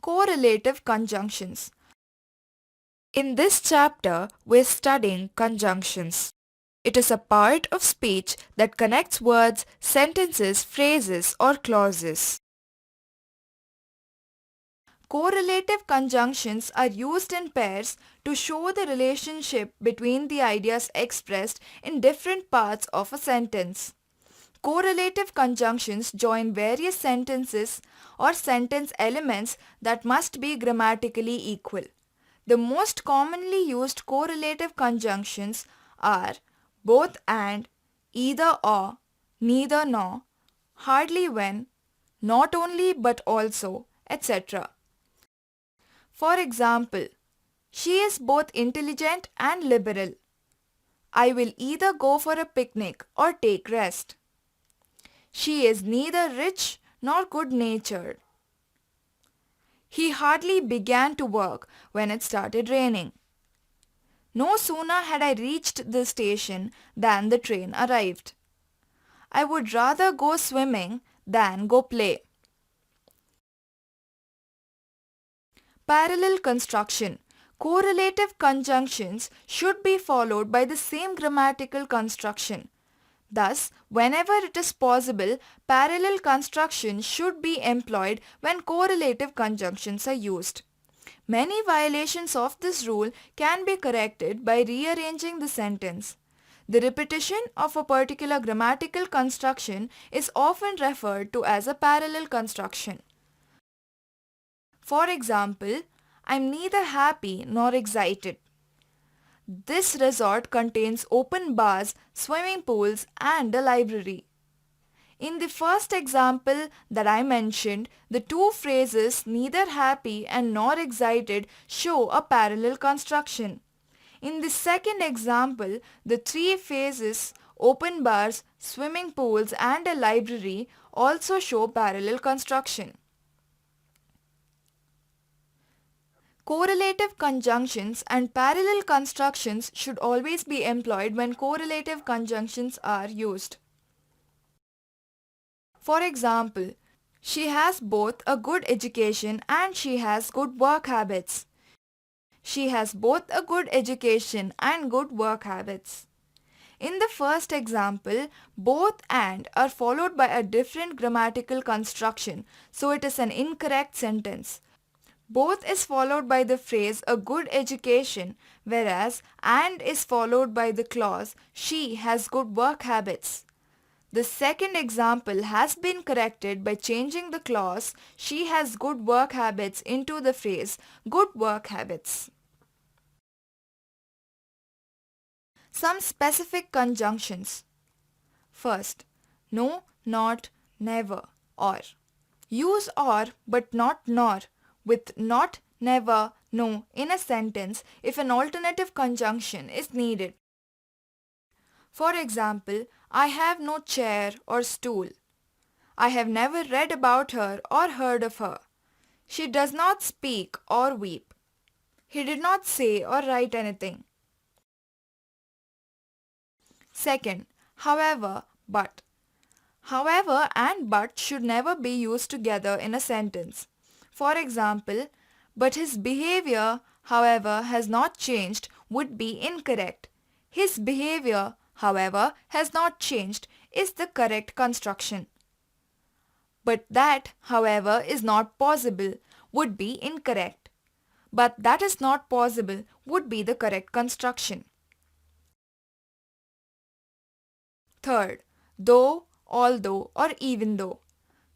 Correlative conjunctions. In this chapter, we're studying conjunctions. It is a part of speech that connects words, sentences, phrases, or clauses. Correlative conjunctions are used in pairs to show the relationship between the ideas expressed in different parts of a sentence. Correlative conjunctions join various sentences or sentence elements that must be grammatically equal. The most commonly used correlative conjunctions are both and, either or, neither nor, hardly when, not only but also, etc. For example, she is both intelligent and liberal. I will either go for a picnic or take rest. She is neither rich nor good-natured. He hardly began to work when it started raining. No sooner had I reached the station than the train arrived. I would rather go swimming than go play. Parallel construction. Correlative conjunctions should be followed by the same grammatical construction. Thus, whenever it is possible, parallel construction should be employed when correlative conjunctions are used. Many violations of this rule can be corrected by rearranging the sentence. The repetition of a particular grammatical construction is often referred to as a parallel construction. For example, I'm neither happy nor excited. This resort contains open bars, swimming pools, and a library. In the first example that I mentioned, the two phrases neither happy and nor excited show a parallel construction. In the second example, the three phrases open bars, swimming pools, and a library also show parallel construction. Correlative conjunctions and parallel constructions should always be employed when correlative conjunctions are used. For example, she has both a good education and she has good work habits. She has both a good education and good work habits. In the first example, both and are followed by a different grammatical construction, so it is an incorrect sentence. Both is followed by the phrase a good education, whereas and is followed by the clause she has good work habits. The second example has been corrected by changing the clause she has good work habits into the phrase good work habits. Some specific conjunctions. First, no, not, never, or. Use or but not nor with not, never, no in a sentence if an alternative conjunction is needed. For example, I have no chair or stool. I have never read about her or heard of her. She does not speak or weep. He did not say or write anything. Second, however, but. However and but should never be used together in a sentence. For example, but his behavior, however, has not changed would be incorrect. His behavior, however, has not changed is the correct construction. But that, however, is not possible would be incorrect. But that is not possible would be the correct construction. Third, though, although, or even though.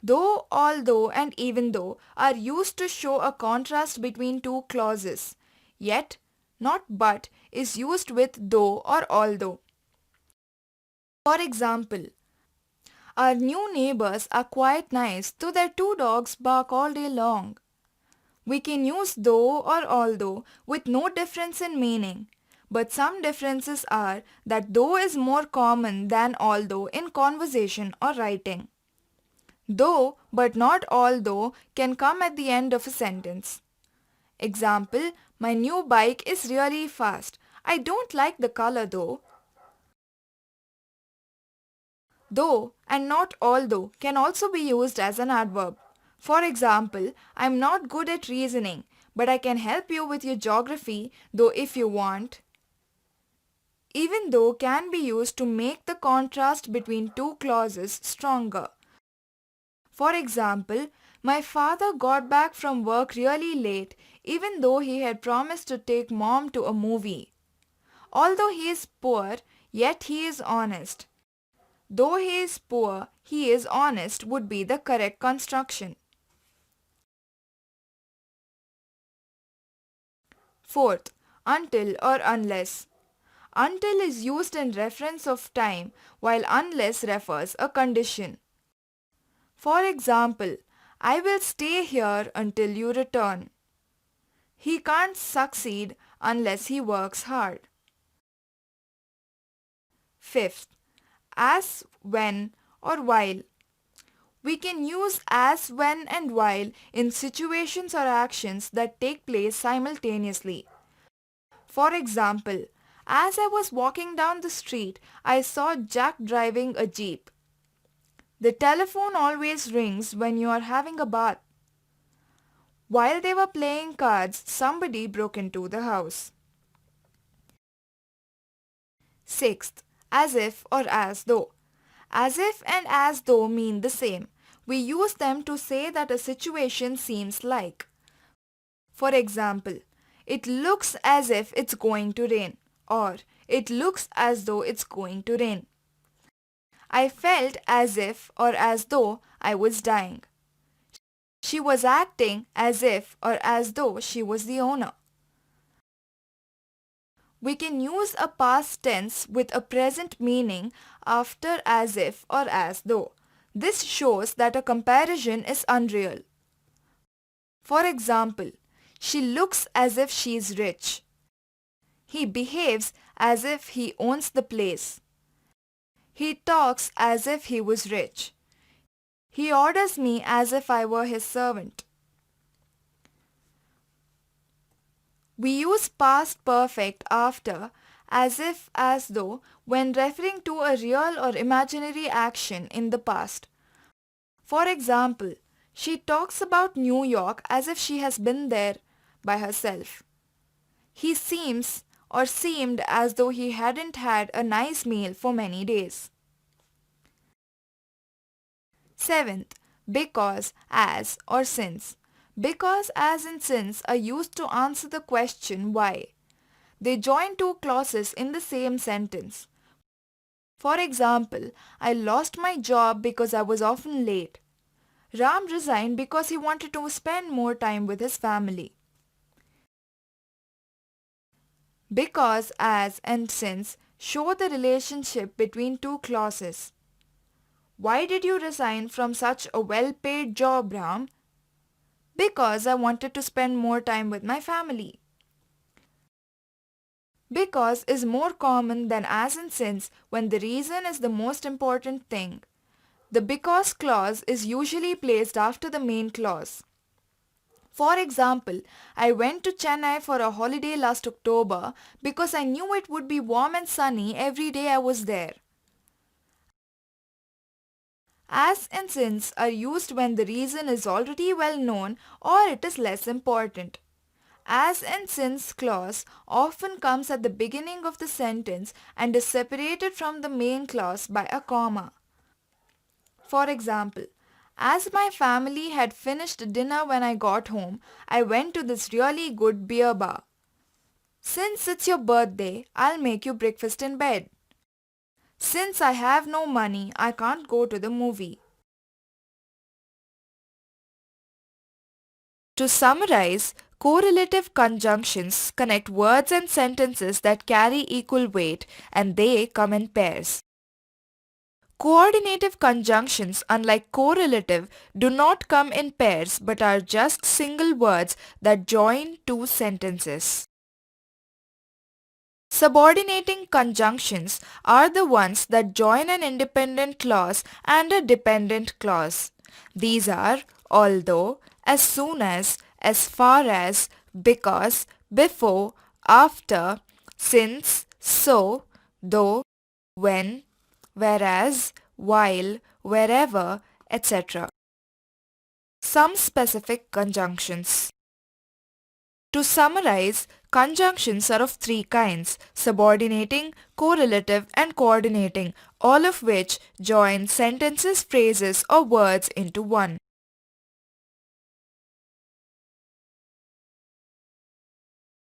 Though, although, and even though are used to show a contrast between two clauses. Yet, not but is used with though or although. For example, our new neighbors are quite nice, though their two dogs bark all day long. We can use though or although with no difference in meaning, but some differences are that though is more common than although in conversation or writing. Though but not although can come at the end of a sentence. Example, my new bike is really fast. I don't like the color though. Though and not although can also be used as an adverb. For example, I'm not good at reasoning, but I can help you with your geography, though if you want. Even though can be used to make the contrast between two clauses stronger. For example, my father got back from work really late even though he had promised to take mom to a movie. Although he is poor, yet he is honest. Though he is poor, he is honest would be the correct construction. Fourth, until or unless. Until is used in reference of time while unless refers a condition. For example, I will stay here until you return. He can't succeed unless he works hard. Fifth, as, when, or while. We can use as, when, and while in situations or actions that take place simultaneously. For example, as I was walking down the street, I saw Jack driving a jeep. The telephone always rings when you are having a bath. While they were playing cards, somebody broke into the house. Sixth, as if or as though. As if and as though mean the same. We use them to say that a situation seems like. For example, it looks as if it's going to rain, or it looks as though it's going to rain. I felt as if or as though I was dying. She was acting as if or as though she was the owner. We can use a past tense with a present meaning after as if or as though. This shows that a comparison is unreal. For example, she looks as if she is rich. He behaves as if he owns the place. He talks as if he was rich. He orders me as if I were his servant. We use past perfect after as if as though when referring to a real or imaginary action in the past. For example, she talks about New York as if she has been there by herself. He seems or seemed as though he hadn't had a nice meal for many days. Seventh, because, as, or since. Because, as, and since are used to answer the question why. They join two clauses in the same sentence. For example, I lost my job because I was often late. Ram resigned because he wanted to spend more time with his family. Because, as, and since show the relationship between two clauses. Why did you resign from such a well-paid job, Ram? Because I wanted to spend more time with my family. Because is more common than as and since when the reason is the most important thing. The because clause is usually placed after the main clause. For example, I went to Chennai for a holiday last October because I knew it would be warm and sunny every day I was there. As and since are used when the reason is already well known or it is less important. As and since clause often comes at the beginning of the sentence and is separated from the main clause by a comma. For example, as my family had finished dinner when I got home, I went to this really good beer bar. Since it's your birthday, I'll make you breakfast in bed. Since I have no money, I can't go to the movie. To summarize, correlative conjunctions connect words and sentences that carry equal weight and they come in pairs. Coordinative conjunctions, unlike correlative, do not come in pairs but are just single words that join two sentences. Subordinating conjunctions are the ones that join an independent clause and a dependent clause. These are although, as soon as far as, because, before, after, since, so, though, when, whereas, while, wherever, etc. some specific conjunctions. To summarize, conjunctions are of three kinds: subordinating, correlative and coordinating, all of which join sentences, phrases or words into one.